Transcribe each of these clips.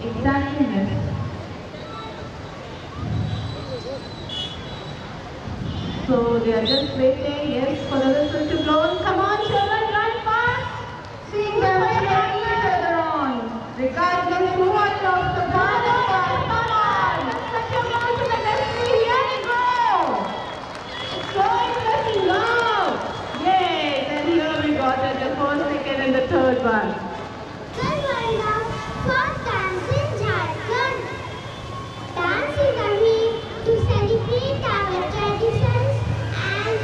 Exactly, miss. So they are just waiting, yes, for the whistle to blow. Come on, children, run fast. Seeing them cheering each other on. Regardless who are close to God and God. Come on. Let's your close to the destiny. Here we go. It's going little loud. Yes, and here we got it, the first, second, and the third one. Garwanda folk dance in Jharkhand. Dance is a way to celebrate our traditions and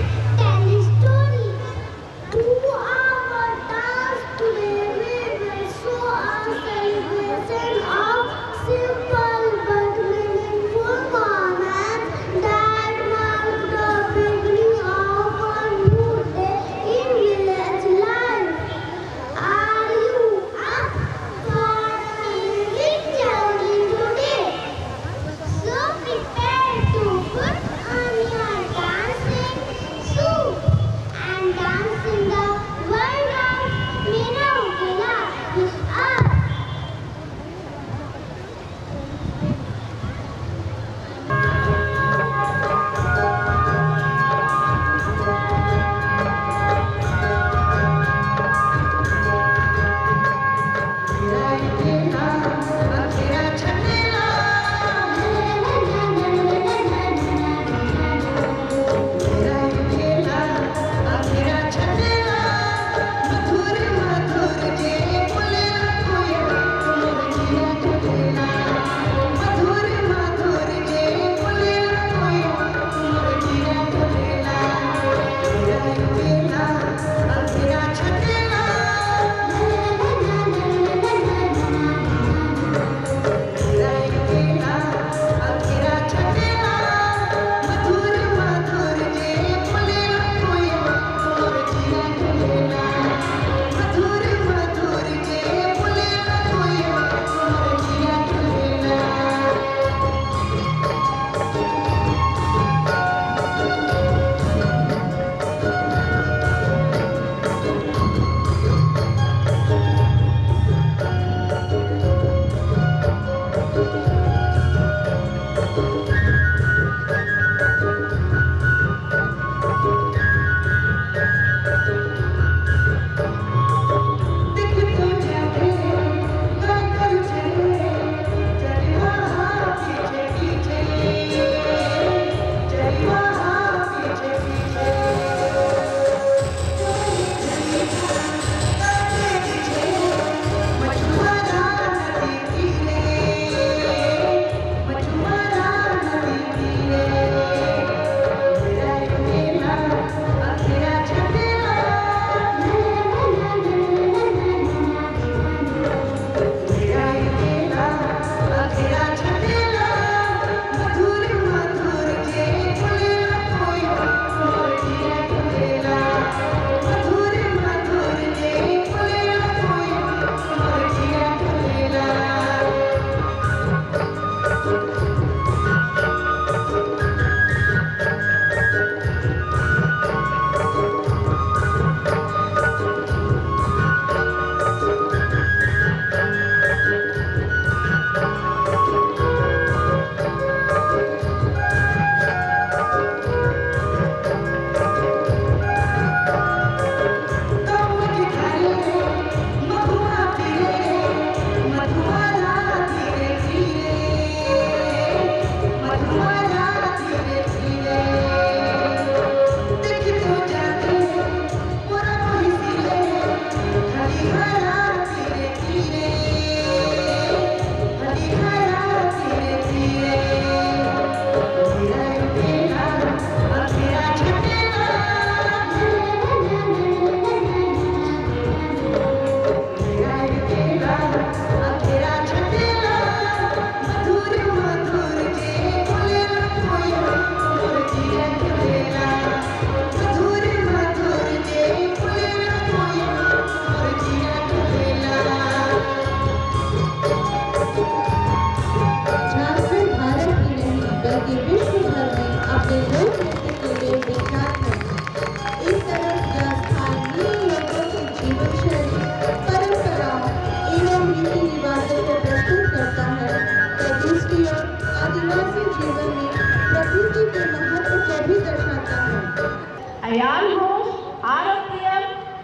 Ayan Ghosh, Arav Priyam,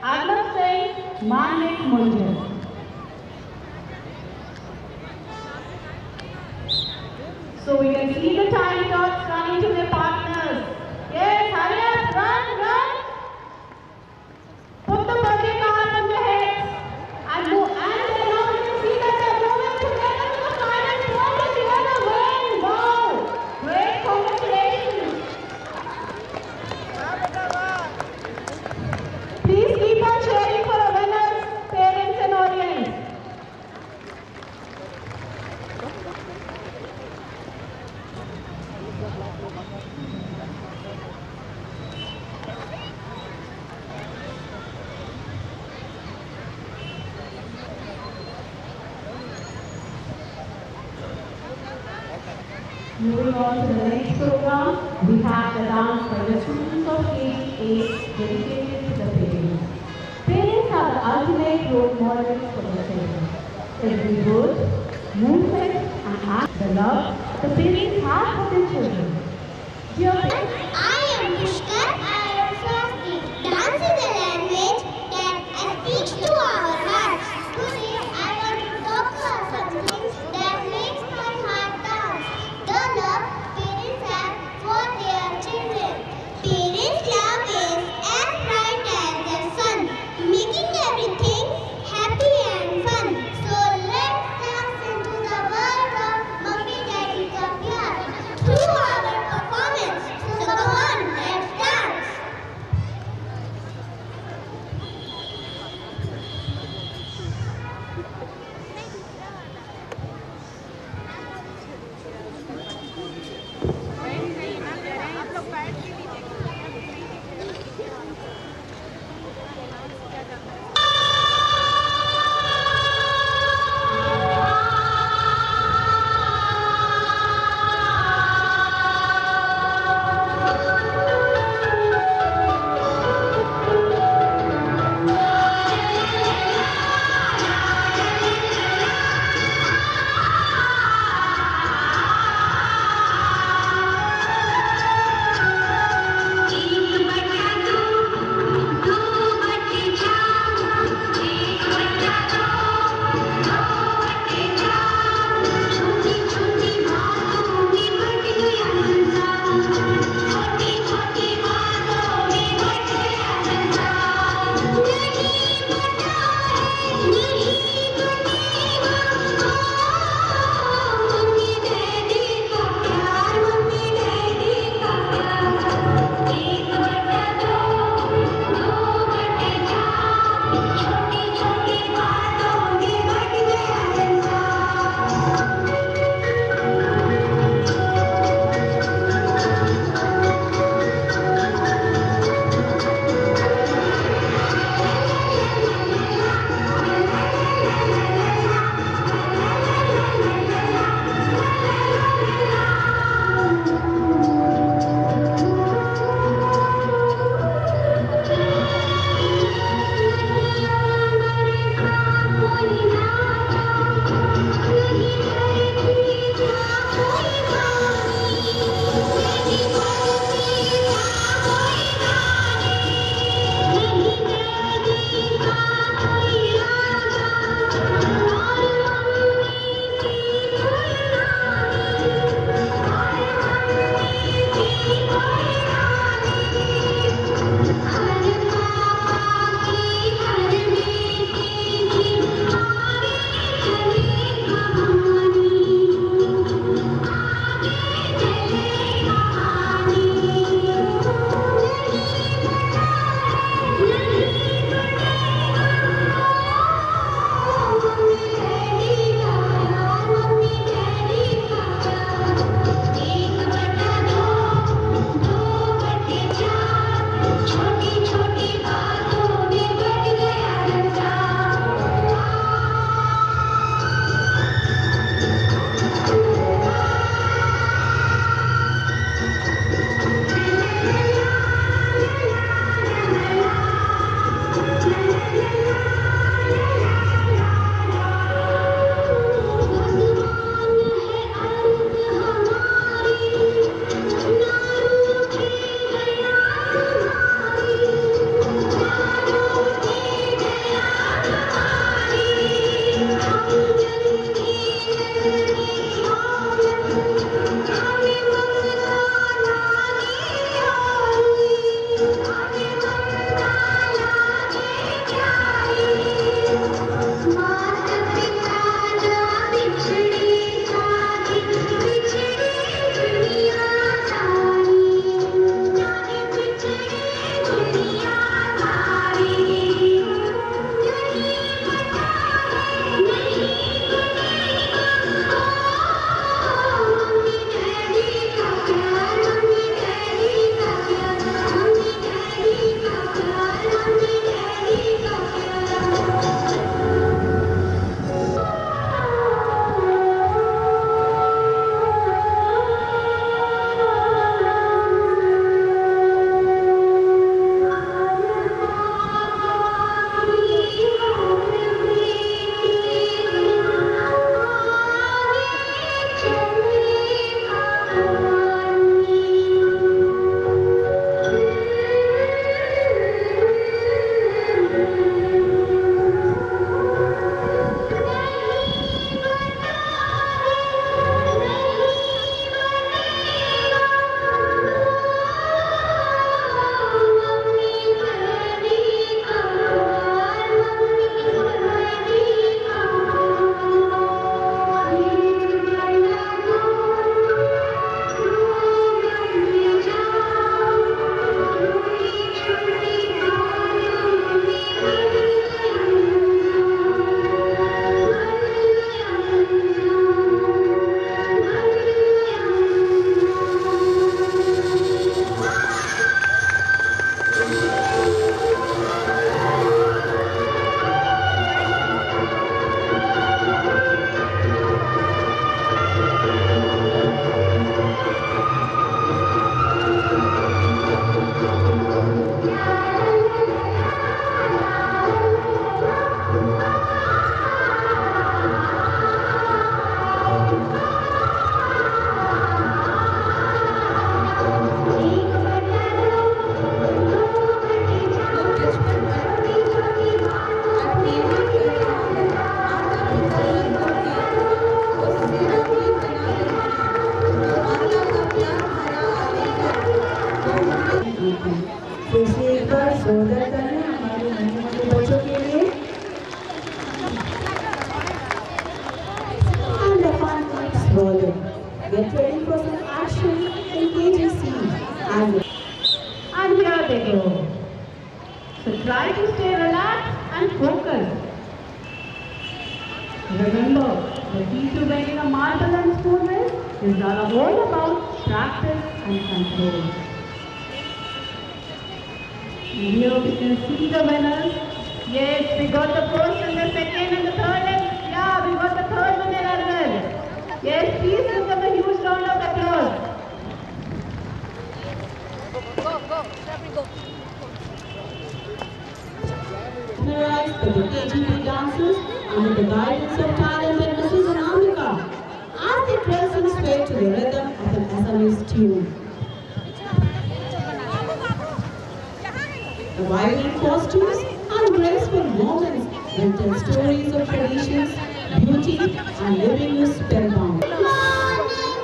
Arnav Singh, Manik Munjal. So we can see the tiny dots running to their partners. Yes, hurry up, run, run. Put the birthday card on their heads. And move, and then now you can see that they're moving together to the final quarter. Together win. Wow. Great, congratulations. Please keep on cheering for our winners, parents and audience. Moving on to the next program, we have the dance by the students of KG8 dedicated to the parents. Parents are the ultimate role models for the children. Every word, movement and act, the love the parents have for their children. Dear parents, I am Pushkar. I am Swasti. Dance is a language that speaks to our hearts. Today I want to talk about something that makes my heart dance. The love parents have for their children. Parents' love is as bright as the sun, making everything happy and fun. So let's dance into the world of Mummy Daddy Ka Pyar through our performance. So try to stay relaxed and focused. Remember, the key to winning a marble and spoon race is all about practice and control. And here we can see the winners. Yes, we got the first and the second and the third. And yeah, we got the third winner as well. Yes, please give them a huge round of applause. Mesmerized by the KGP dancers under the guidance of talented Mrs. Anamika as they press and sway to the rhythm of an Assamese tune. The vibrant costumes and graceful moments will tell stories of traditions, beauty, and living is spellbound. Good morning,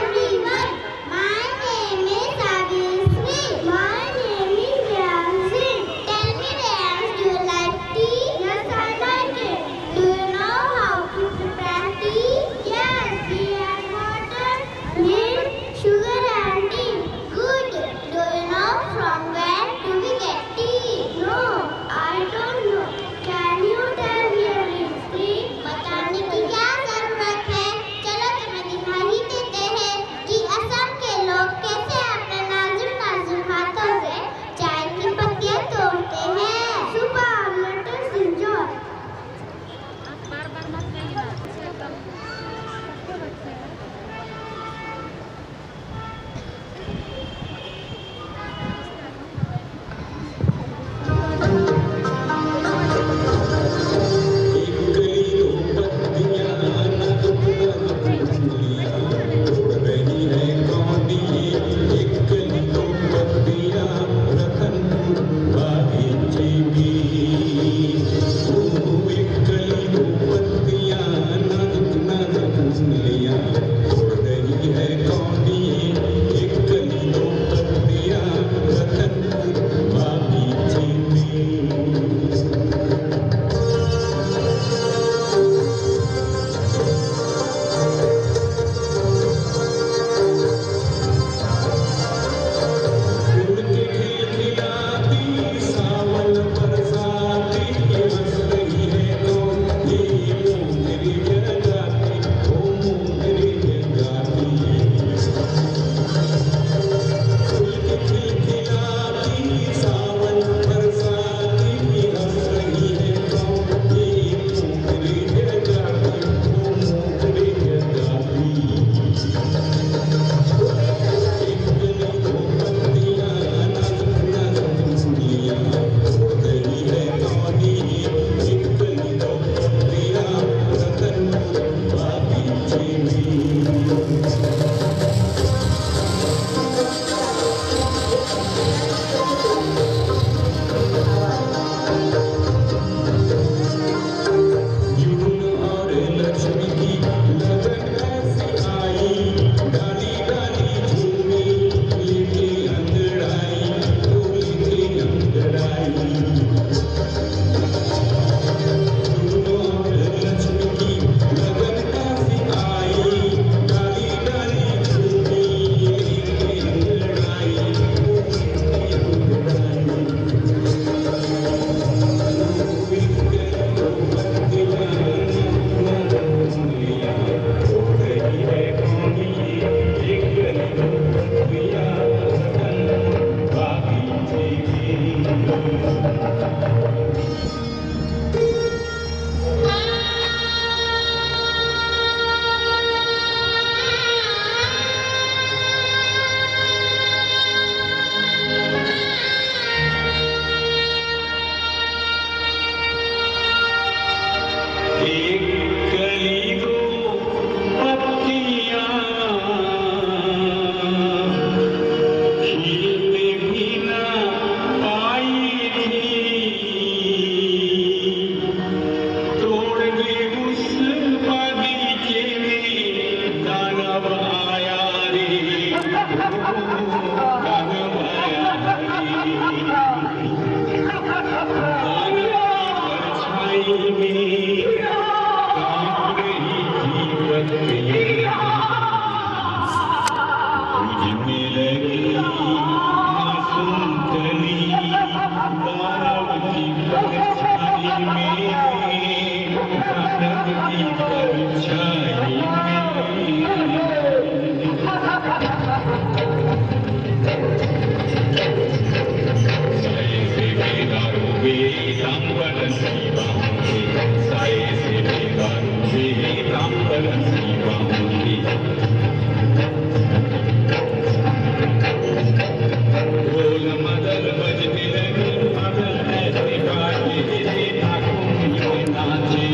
everyone. My name is Abhisri. My name is Ramzin. Tell me, Rams, do you like tea? Yes, I like it. Do you know how to prepare tea? Yes, we add water, milk, sugar, and tea. Good. Do you know from where do we get tea? No, I don't know. Can you tell me a little? बताने की क्या जरूरत है? चलो तुम्हें दिखा ही देते हैं कि असम के लोग कैसे अपने नाजुक नाजुक हाथों से चाय की पत्तियां तोड़ते हैं। सुबह let us enjoy. परछाई में आदम की परछाई साए से बेदारोगे सांबर सीवाओगे साए से बेदारोगे सांबर सीवाओगे ढोल मदर बजने लगे मदर ऐसे बाजे जैसे ठाकुर यूं नाचे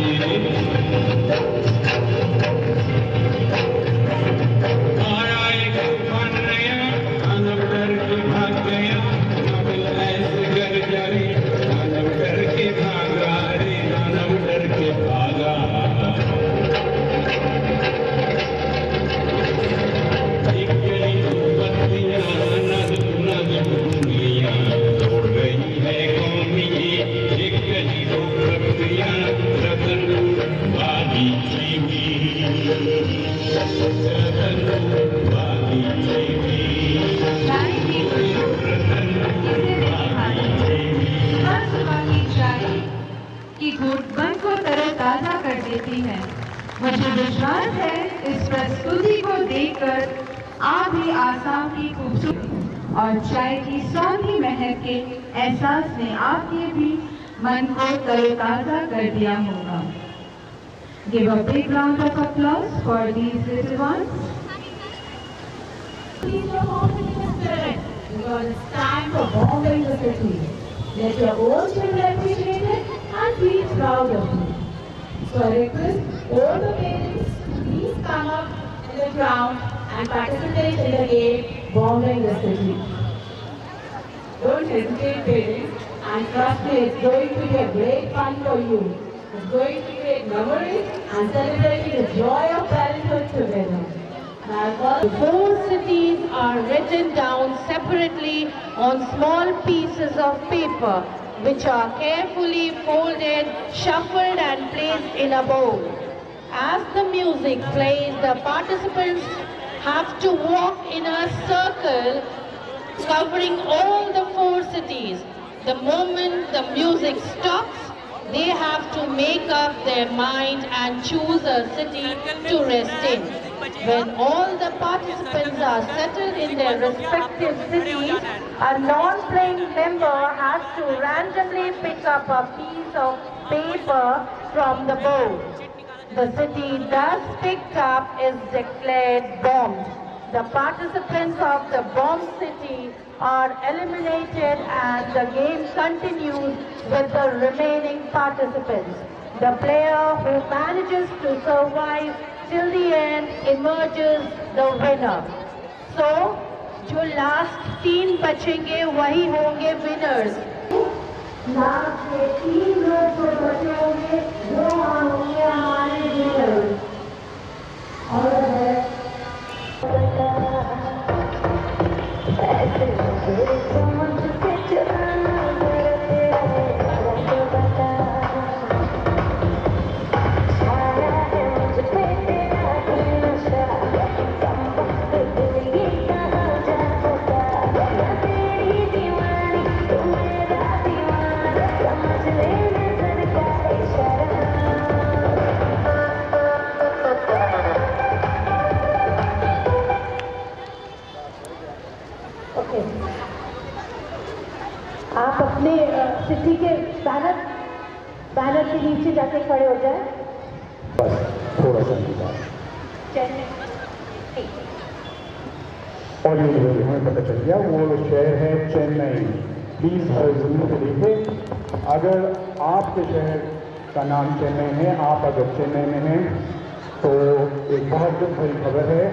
आया एक तूफान नया दानव डर के भाग गया मगल ऐसे कर जाए दानव डर के भागा रे दानव डर के भागा एक गली बत्तियां नद ढूंढलियां तोड़ रही है कौन ये एक गली दो बत्तियां रतन बागी जीवी रतन बागी जीवी रतन बागी जीवी हर सुबह की चाय की घूंट मन को तरोताजा कर देती है। मुझे विश्वास है इस प्रस्तुति को देखकर आप भी आसाम की खूबसूरती और चाय की सौंधी महक के एहसास ने आपके भी मन को तरोताजा कर दिया होगा। Give a big round of applause for these little ones. Please your confidence in spirit because it's time for bombing the city. Let your old children appreciate it and feel proud of you. So I request all the parents to please come up in the ground and participate in the game bombing the city. Don't hesitate, parents, and trust me, it's going to be a great fun for you. It's going to create memories and celebrating the joy of parenthood together. The 4 cities are written down separately on small pieces of paper, which are carefully folded, shuffled and placed in a bowl. As the music plays, the participants have to walk in a circle covering all the 4 cities. The moment the music stops, they have to make up their mind and choose a city to rest in. When all the participants are settled in their respective cities, a non-playing member has to randomly pick up a piece of paper from the bowl. The city thus picked up is declared bombed. The participants of the bomb city are eliminated and the game continues with the remaining participants. The player who manages to survive till the end emerges the winner. So, जो last 3 बचेंगे वही होंगे winners. Last के 3 लोग जो बचे होंगे वो होंगे हमारे winners. और आप अपने सिटी के बैनर के नीचे जाके खड़े हो जाए। बस थोड़ा सा निकाल चेन्नई और ये हमें पता चल गया वो शहर है चेन्नई। प्लीज़ हर जरूर से देखें, अगर आपके शहर का नाम चेन्नई है, आप अगर चेन्नई में हैं तो एक बहुत दुख भरी खबर है,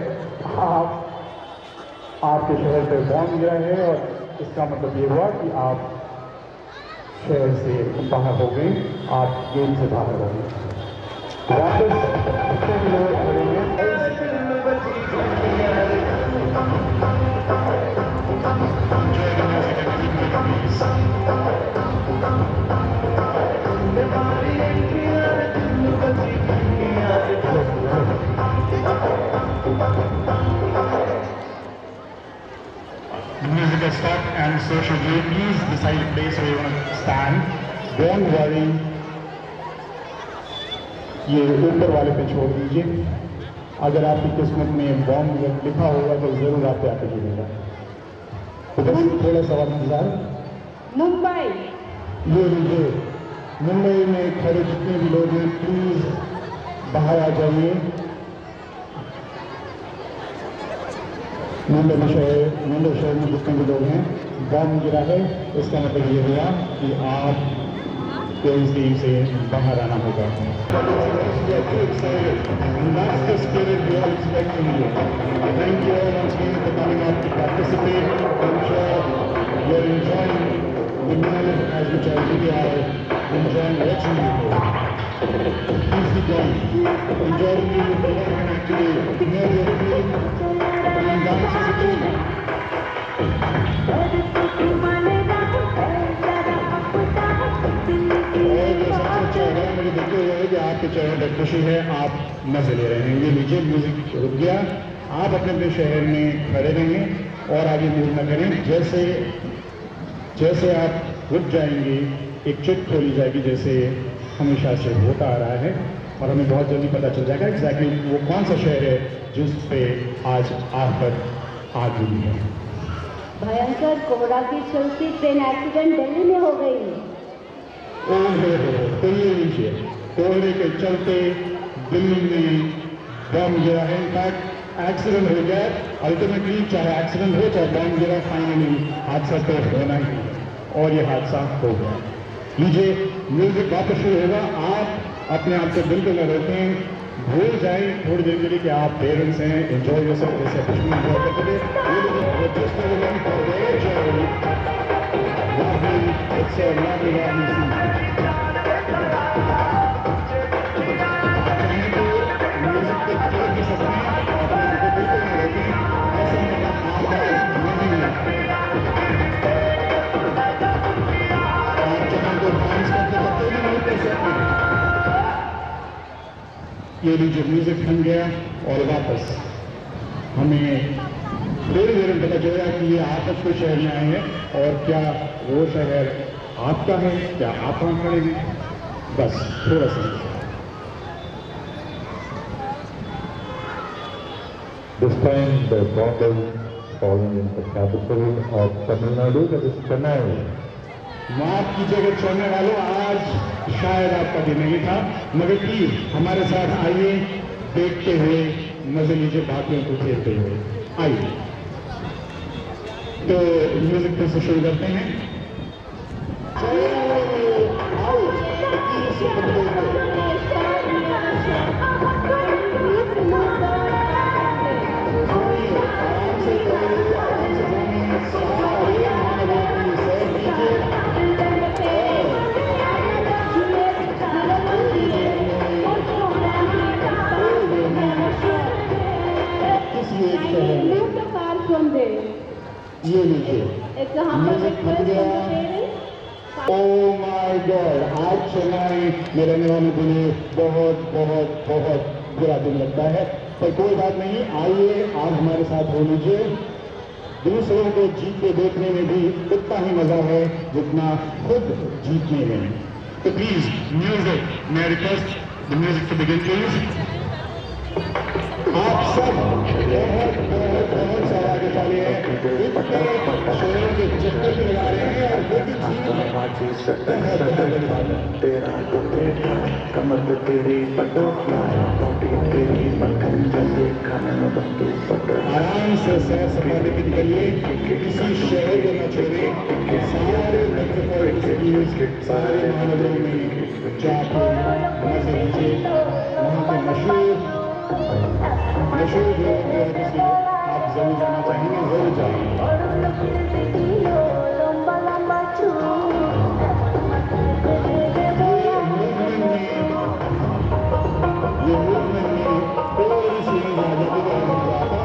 आपके शहर पर बॉम्ब गिरा है और इसका मतलब ये हुआ कि आप शहर से बाहर हो गए, आप गेम से बाहर हो गए। वापस लोग करेंगे। Music has stopped and social please decide a place where you want to stand. Don't worry, ये ऊपर वाले पे छोड़ दीजिए। अगर आपकी किस्मत में बॉम्ब लिखा होगा तो जरूर आप पे आके गिरेगा। तो बस थोड़ा सा वक्त इंतजार। मुंबई, ये लीजिए, मुंबई में खड़े जितने भी लोग हैं प्लीज बाहर आ जाइए। मुंबई शहर में जितने भी लोग हैं, बॉम्ब गिरा है, इसका मतलब ये हुआ कि आप इस टीम से बाहर आना होगा। That's the spirit we are expecting you. Thank you all once again for coming out to participate. I'm sure you're enjoying the meal as much as we are enjoying watching you. Please be going. Enjoy the meal. The one can actually know your meal and dance as a team. मुझे देखते हुए कि आपके चेहरों पर खुशी है, आप मजे ले रहे हैं। ये लीजिए, म्यूजिक रुक गया। आप अपने अपने शहर में खड़े रहें और आगे मूव न करें। जैसे आप रुक जाएंगे, एक चिट खोली जाएगी, जैसे हमेशा से होता आ रहा है, और हमें बहुत जल्दी पता चल जाएगा एग्जैक्टली वो कौन सा शहर है जिस पे आज आफत आ गई है। भयंकर कोहरा के चलते ट्रेन एक्सीडेंट दिल्ली में हो गई है। तो ये लीजिए, कोहरे के चलते दिल्ली में बम गिरा है। इनफैक्ट एक्सीडेंट हो गया। अल्टीमेटली चाहे एक्सीडेंट हो चाहे बम गिरा, फाइनली हादसा तो होना ही है, और ये हादसा हो गया। लीजिए, म्यूजिक वापस शुरू होगा। आप अपने आप को बिल्कुल न रोकें, भूल जाए थोड़ी देर के लिए कि आप पेरेंट्स हैं। एंजॉय योरसेल्फ जैसे कुछ भी एंजॉय करते थे। It's a lovely scene. Music के खेल भी सकते हैं, अपने को बिल्कुल नहीं रोकें, ऐसा मेरा आप नहीं है। आप चाहें तो डांस करते भी नहीं कर सकते। ये लीजिए, म्यूजिक थम गया और वापस हमें थोड़ी देर में पता चलेगा कि ये आपस के शहर में आए हैं और क्या वो शहर आपका है, क्या आप वहां खड़े हैं। बस थोड़ा सा। This time the bomb is falling in the capital of Tamil Nadu, that is Chennai. माफ कीजिएगा छोड़ने वालों, आज शायद आपका दिन नहीं था, मगर प्लीज हमारे साथ आइए, देखते हुए मजे लीजिए, बाकियों को खेलते हुए आइए। तो म्यूजिक फिर से शुरू करते हैं। ये लीजिए, म्यूजिक थम गया। ओह माय गॉड, आज चेन्नई में रहने वालों के लिए बहुत बहुत बहुत बुरा दिन लगता है, पर कोई बात नहीं। आइए, आप हमारे साथ हो लीजिए। दूसरों को जीतते देखने में भी उतना ही मजा है जितना खुद जीतने में। तो प्लीज म्यूजिक, मैं request the music to begin please. आप सब बहुत बहुत बहुत सारा आगे चले हैं, शहरों के चक्कर भी लगा रहे हैं, और वो भी तेरा तो तेरा कमर पे तेरी पटोला, तेरी मक्खन जैसे खाने में बंदू पटोला। आराम से सैर सपाटे की निकलिए, किसी शहर को न छोड़े। सारे मेट्रोपॉलिटन सिटीज, सारे महानगरों में जाकर मजे लीजिए। वहाँ के मशहूर लोगों की वजह से आप जरूर जाना चाहेंगे, जरूर जाइए। ये मूवमेंट में कोई सी आजादी का नहीं जाता।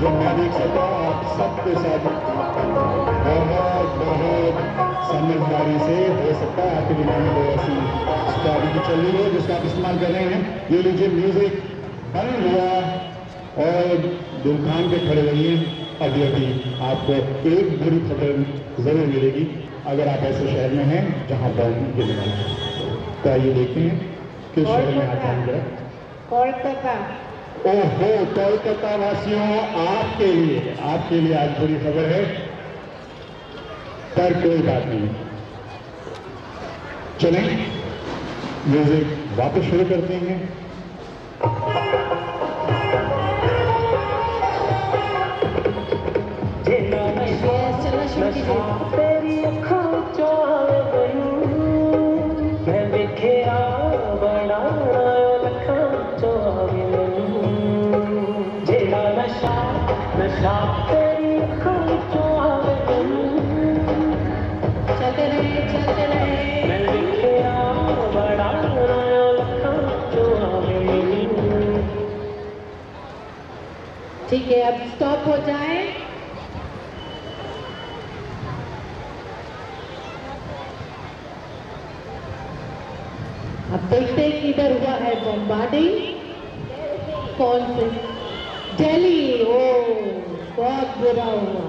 जो मैं देख सकता हूँ, आप सबके साथ बहुत बहुत समझदारी से हो सकता है आपके दिमाग में कोई ऐसी स्ट्रैटेजी चल रही है जिसका आप इस्तेमाल कर रहे हैं। ये लीजिए, म्यूजिक बंद हुआ और दुकान पे खड़े रहिए। अभी अभी आपको एक बुरी खबर जरूर मिलेगी अगर आप ऐसे शहर में हैं जहां बम गिरने वाला है। तो आइए देखते हैं किस शहर में आज बम गिरा। कोलकाता। ओहो, कोलकाता वासियों, आपके लिए आज बुरी खबर है, पर कोई बात नहीं। चलें म्यूजिक वापस शुरू करते हैं। चलना शुरू कीजिए। चलते रहे। ठीक है, अब स्टॉप हो जाए। अब देखते हैं कि इधर हुआ है बम्बार्डिंग। कौन से? दिल्ली। ओ, बहुत बुरा हुआ।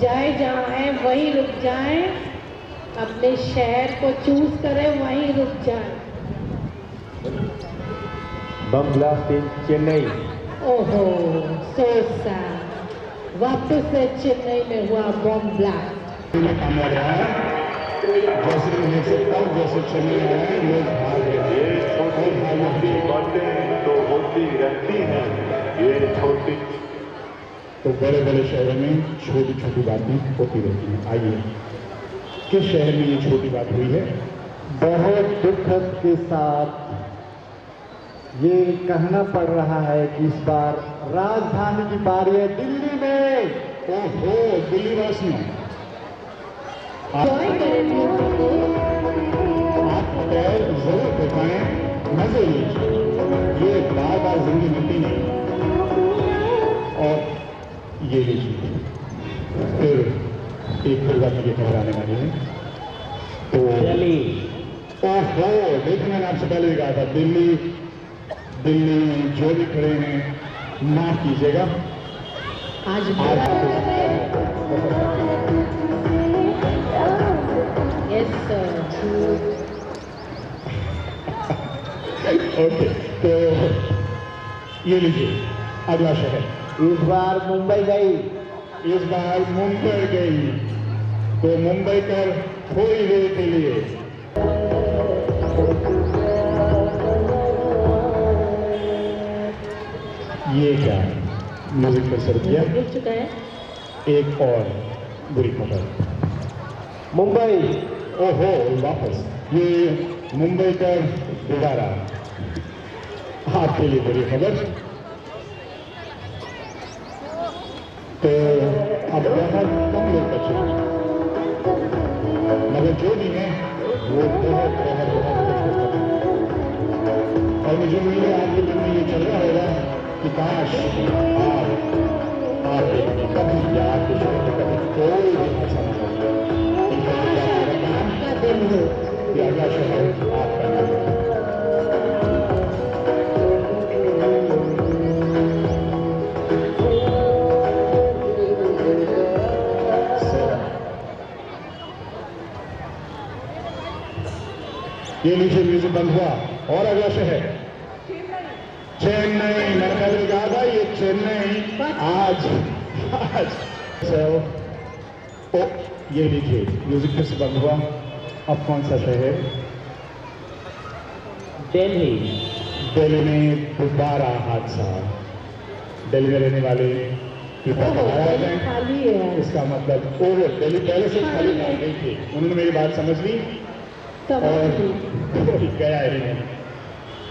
जाए जहाँ है वहीं रुक जाएं, अपने शहर को चूज करें, वहीं रुक जाएं। Bomb blast in Chennai. ओहो, so sad। वापस से चेन्नई में हुआ बम ब्लास्ट। कामयाब रहा है, जैसे मैं देख सकता हूँ, जैसे चेन्नई आया है लोग भाग गए। ये छोटी बातें तो होती रहती हैं, ये छोटी तो बड़े बड़े शहरों में छोटी छोटी बातें होती रहती हैं। आइए, किस शहर में ये छोटी बात हुई है? बहुत दुखद के साथ ये कहना पड़ रहा है कि इस बार राजधानी की बारी है दिल्ली में। ओहो, दिल्ली वासियों, Join करें म्यूजिक को। आप पैर जरूर दिखाएं, मजे लीजिए, ये बार बार जिंदगी मिलती नहीं। और ये लीजिए, फिर एक फिर बात मुझे खबर आने वाली है। तो ओहो, देखिए मैंने आपसे पहले भी कहा था, दिल्ली में जो भी खड़े हैं माफ कीजिएगा। आज यस सर। ओके, तो ये लीजिए अगला शहर। इस बार मुंबई गई। इस बार मुंबई गई, तो मुंबई कर थोड़ी देर के लिए ये क्या म्यूजिक पर सर किया। रुक चुका है। एक और बुरी खबर, मुंबई। ओहो, वापस ये मुंबई का दोबारा आपके लिए बुरी खबर। तो अब बहुत कम लोग बचे, मगर जो भी है वो बहुत बहुत बहुत खुश हैं। और मुझे उम्मीद है आपके दिन में ये चल रहा होगा कि काश आप कभी या आपके शहर में कभी कोई भी ऐसा ना हो। आपका दिन हो। ये अगला शहर आपका नहीं है। ये नीचे म्यूजिक बंद हुआ और अगला शहर चेन्नई। मैंने पहले कहा था ये चेन्नई आज ओ, ये लीजिए म्यूजिक फिर से बंद हुआ। अब कौन सा शहर? दिल्ली में दोबारा हादसा। दिल्ली में रहने वाले खाली है। इसका मतलब ओवर दिल्ली पहले से खाली नहीं गई थी, उन्होंने मेरी बात समझ ली और गया ही नहीं।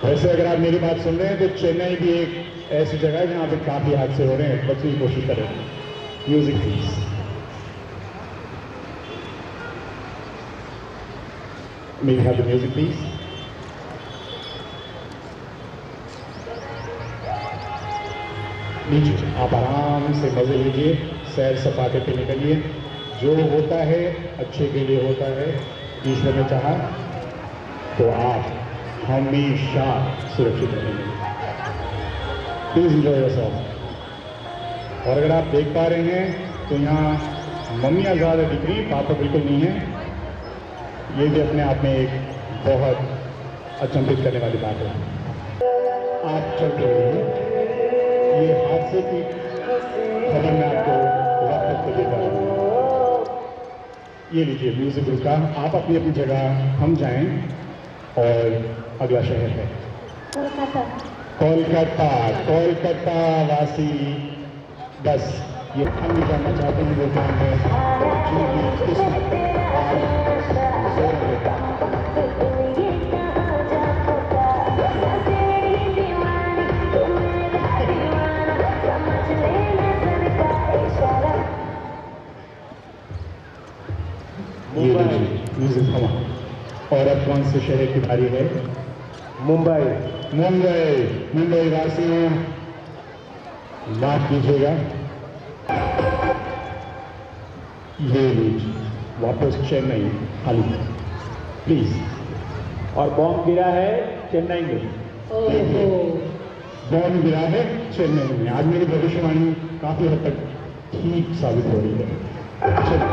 वैसे अगर आप मेरी बात सुन रहे हैं तो चेन्नई भी एक ऐसी जगह है जहाँ पे काफी हादसे हो रहे हैं। बच्चों की कोशिश करें। Music please. मेरी हाथ म्यूजिक प्लीज। लीजिए, आप आराम से मजे लीजिए, सैर सपाटे पे निकलिए। जो होता है अच्छे के लिए होता है, ईश्वर ने चाहा तो आप हमेशा सुरक्षित रहेंगे। Please enjoy yourself. और अगर आप देख पा रहे हैं तो यहाँ मम्मियाँ ज़्यादा दिख रही, पापा बिल्कुल नहीं है। ये भी अपने आप में एक बहुत अचंभित करने वाली बात है। आप चलते रहिए, ये हादसे की खबर मैं आपको वक्त पे देता हूँ। ये लीजिए म्यूजिक रुका, आप अपनी अपनी जगह हम जाएं और अगला शहर है कोलकाता। कोलकाता वासी बस ये हम भी जानना चाहते हैं वो कौन है जिनकी किस्मत आज जोर देता है। म्यूजिक थमा। और अब कौन से शहर की बारी है? मुंबई। मुंबई मुंबई वासियों माफ कीजिएगा, ये लीजिए वापस चेन्नई खाली प्लीज। और बॉम्ब गिरा है चेन्नई में। बॉम्ब गिरा है चेन्नई में। आज मेरी भविष्यवाणी काफी हद तक ठीक साबित हो रही है। चलिए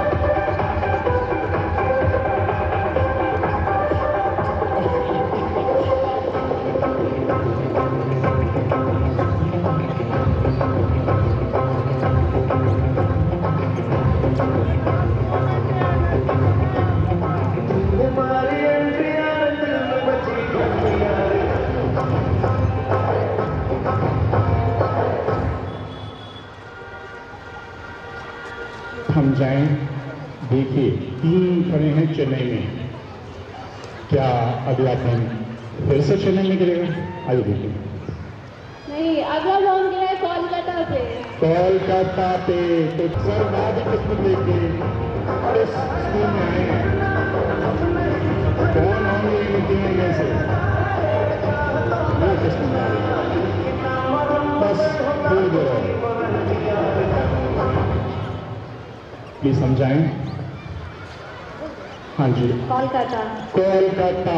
हम जाएं। देखिए 3 खड़े हैं चेन्नई में, क्या अगला दिन फिर से चेन्नई में गिरेगा? आइए देखिए। नहीं, अगला बॉम्ब गिरा है कोलकाता पे। कोलकाता पे तो सर बाद किस्मत लेके और इस स्कूल में आए हैं। कौन होंगे इन 3 में से? ये किस्मत आ रही है। बस बोल दो, प्लीज समझाएं। हाँ जी, कोलकाता। कोलकाता।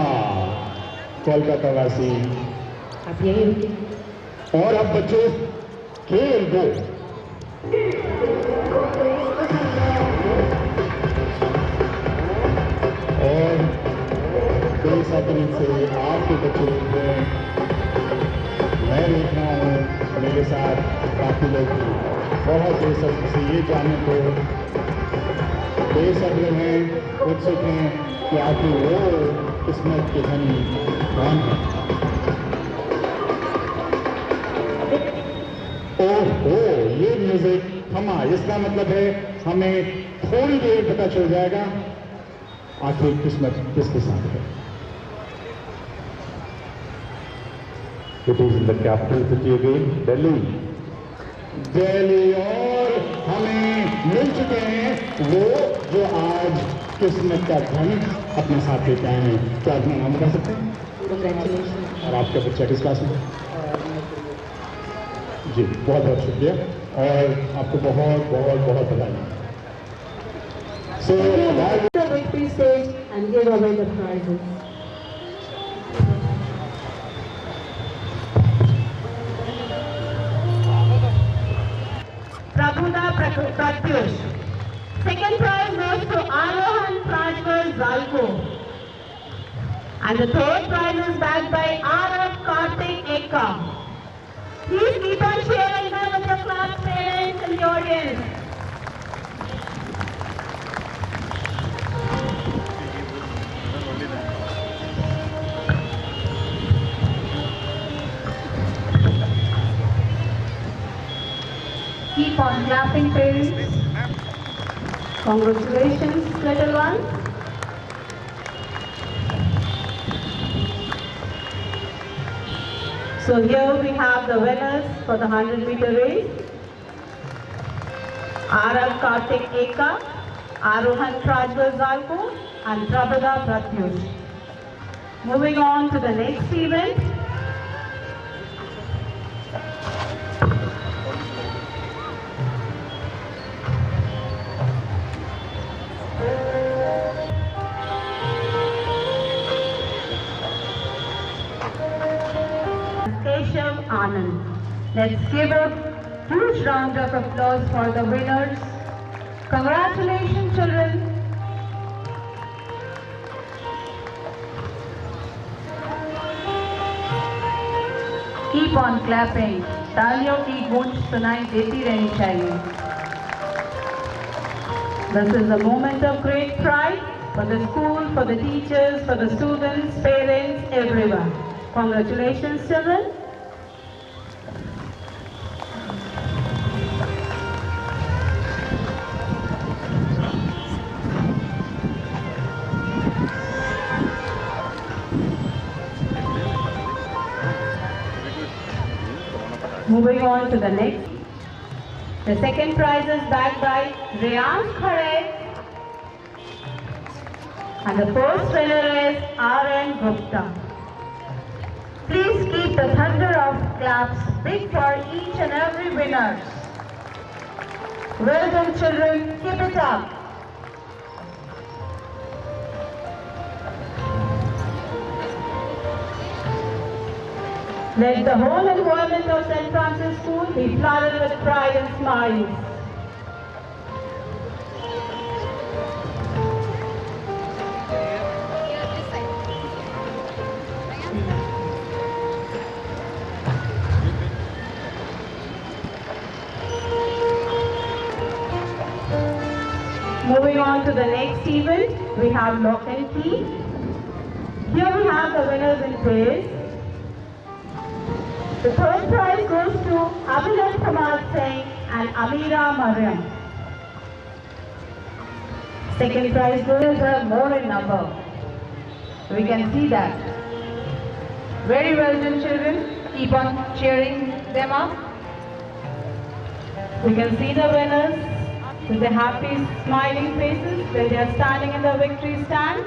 कोलकाता वासी आप यही रुकिए। और अब बच्चों खेल दो। और बेसब्री से आपके बच्चे देख रहे हैं, मैं देख रहा हूँ मेरे साथ काफी लोग बहुत बेसब्री से ये जाने को बेसब्र हैं, उत्सुक हैं कि आखिर वो किस्मत के धनी कौन है। ओहो, ये म्यूजिक थमा, इसका मतलब है हमें थोड़ी देर पता चल जाएगा आखिर किस्मत किसके साथ है। It is in the capital city again, Delhi. Delhi. और हमें मिल चुके हैं वो जो आज किस्मत का धन अपने साथ लेके आए हैं। क्या अपना नाम बता सकते हैं? Congratulations. और आपका बच्चा किस क्लास में? जी बहुत बहुत शुक्रिया और आपको बहुत बहुत बहुत बधाई। So, The victory stage and give away the prizes. Prabhuda Pratyush. Second prize goes to Arohan Prajwal Zalko. And the third prize is backed by Arav Karthik Eka. Please keep on cheering them with your class, parents and the audience. Keep on clapping, parents. Congratulations, little one. So here we have the winners for the 100-meter race. Arav Karthik Eka, Arohan Prajwal Zalko and Prabhuda Pratyush. Moving on to the next event. Anand. Let's give a huge round of applause for the winners. Congratulations, children. Keep on clapping. तालियों की गूंज सुनाई देती रहनी चाहिए. This is a moment of great pride for the school, for the teachers, for the students, parents, everyone. Congratulations, children. Moving on to the next. The second prize is backed by Rayan Khare. And the first winner is R.N. Gupta. Please keep the thunder of claps big for each and every winner. Well done, children. Keep it up. Let the whole environment of St. Francis School be flooded with pride and smiles. Moving on to the next event, we have Lock and Key. Here we have the winners in pairs. The third prize goes to Abhinay Pramad Singh and Amira Mariam. Second prize goes are more in number. We can see that. Very well done, children. Keep on cheering them up. We can see the winners with their happy, smiling faces where they are standing in the victory stand.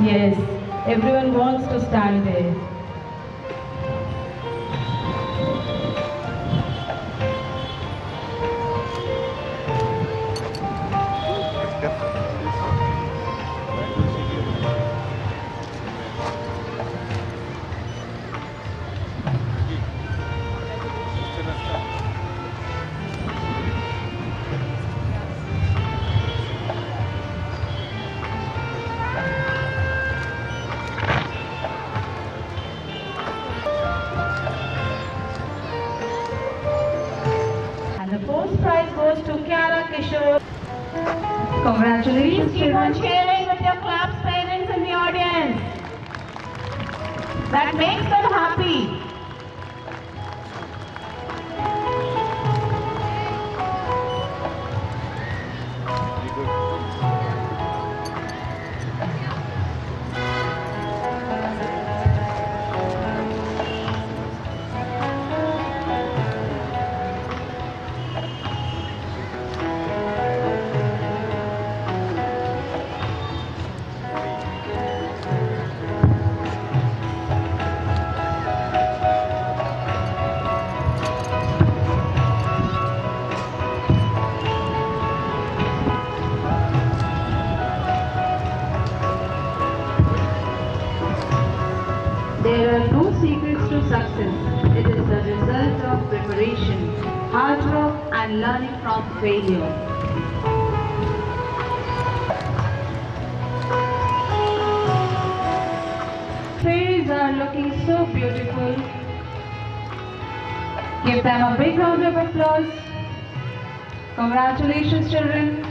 Yes, everyone wants to stand there. The fourth prize goes to Kiara Kishore. Congratulations, keep on cheering with your claps, parents in the audience. That makes them happy. There are two secrets to success. It is the result of preparation, hard work, and learning from failure. Fairies are looking so beautiful. Give them a big round of applause. Congratulations, children.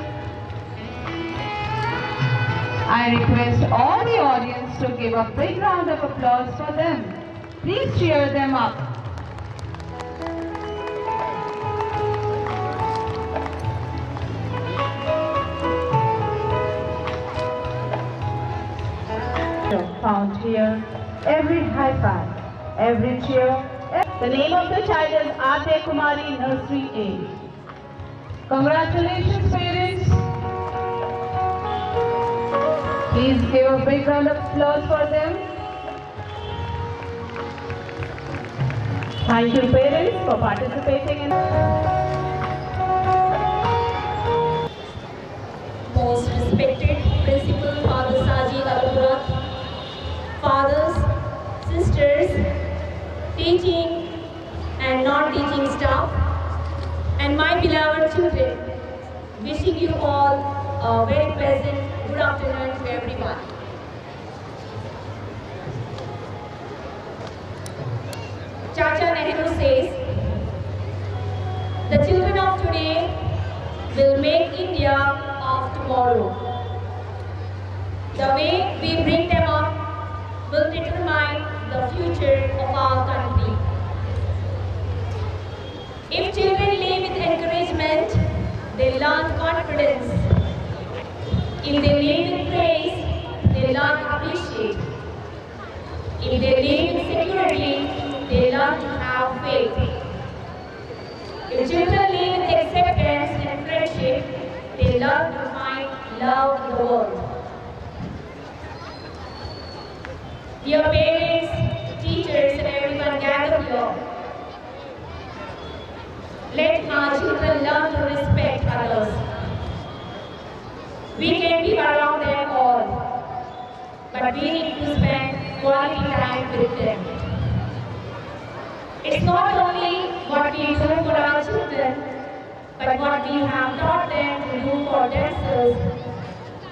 I request all the audience to give a big round of applause for them. Please cheer them up. Found here, every high five, every cheer. The name of the child is Ate Kumari Nursery A. Congratulations, parents. Please give a big round of applause for them. Thank you, parents, for participating in. Most respected Principal Father Sajid Alubrat, fathers, sisters, teaching and non-teaching staff, and my beloved children, wishing you all a very pleasant good afternoon to everyone. Chacha Nehru says, the children of today will make India of tomorrow. The way we bring them up will determine the future of our country. If children live with encouragement, they learn confidence. If they live with praise, they learn to appreciate. If they live in security, they learn to have faith. If children live with acceptance and friendship, they learn to find love in the world. Dear parents, teachers, and everyone gathered here, let our children learn to respect others. We can be around them all, but we need to spend quality time with them. It's not only what we do for our children, but what we have taught them to do for themselves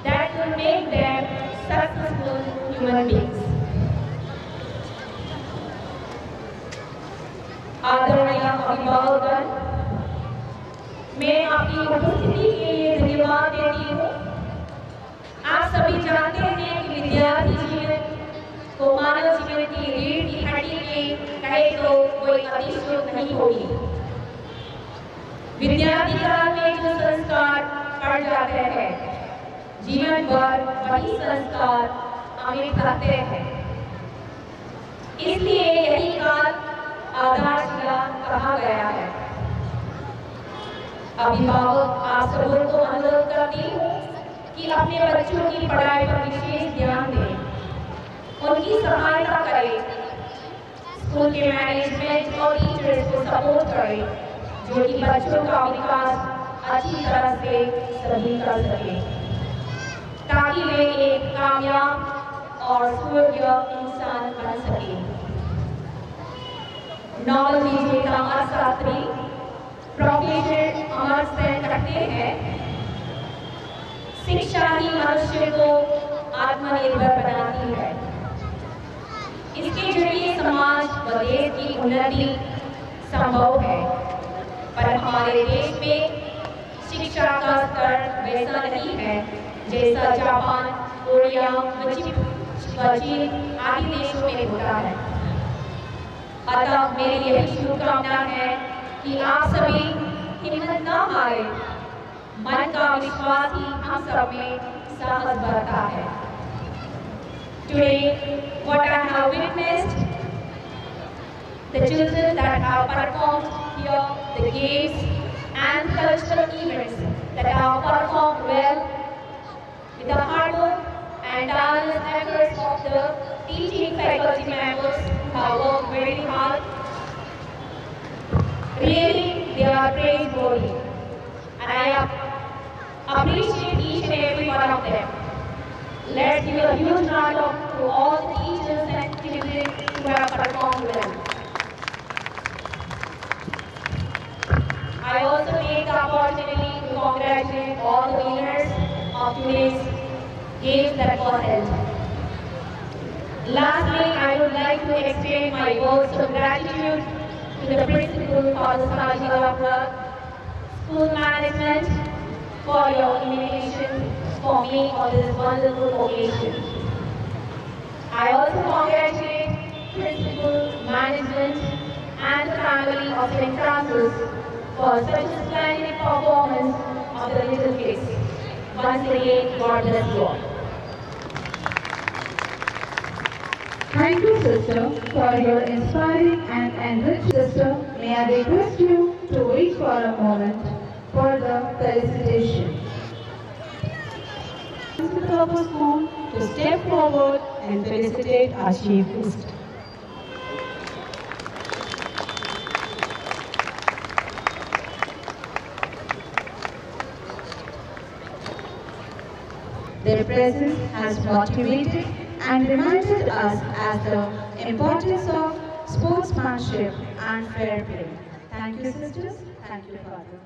that will make them successful human beings. आदरणीय अभिभावकगण, मैं आपकी उपस्थिति के लिए धन्यवाद देती हूँ। आप सभी जानते हैं कि विद्यार्थी जीवन को मानव जीवन की रीढ़ की हड्डी में कहे तो कोई अतिशयोक्ति नहीं होगी। विद्यार्थी काल में जो संस्कार पड़ जाते हैं, जीवन भर वही संस्कार हमें रहते हैं। इसलिए यही काल आधारशिला कहा गया है। अभिभावक आप सबों को अनुरोध करती हूँ कि अपने बच्चों की पढ़ाई पर विशेष ध्यान दें, उनकी सहायता करें, स्कूल के मैनेजमेंट और टीचर्स को सपोर्ट करें, जो कि बच्चों का विकास अच्छी तरह से सभी कर सके, ताकि वे एक कामयाब और सुयोग्य इंसान बन सके। नॉबल विजेता अर्थशास्त्री प्रोफेसर अमर सेन कहते हैं, शिक्षा ही मनुष्य को आत्मनिर्भर बनाती है। इसके जरिए समाज व देश की उन्नति संभव है, पर हमारे देश में शिक्षा का स्तर वैसा नहीं है जैसा जापान, कोरिया व चीन आदि देशों में होता है। अतः मेरी यही शुभकामना है कि आप सभी हिम्मत न हारें, मन का विश्वास ही हम सब में साहस भरता है। Today, what I have witnessed, the children that have performed here, the games and cultural events that have performed well with the hard work and tireless efforts of the teaching faculty members who have worked very hard. Really, they are praiseworthy, and I appreciate each and every one of them. Let's give a huge round of applause to all the teachers and children who have performed well. I also take the opportunity to congratulate all the winners of today's games that were held. Lastly, I would like to extend my words of gratitude to the principal, Father Saji, school management, for your invitation for me on this wonderful occasion. I also congratulate principal, management, and the family of St. Francis for such a splendid performance of the little kids. Once again, God bless you all. Thank you, sister, for your inspiring and enriched sister. May I request you to wait for a moment for the felicitation. Principal of the school to step forward and felicitate our chief guest. Their presence has motivated and reminded us as the importance of sportsmanship and fair play. Thank you, sisters. Thank you, Father.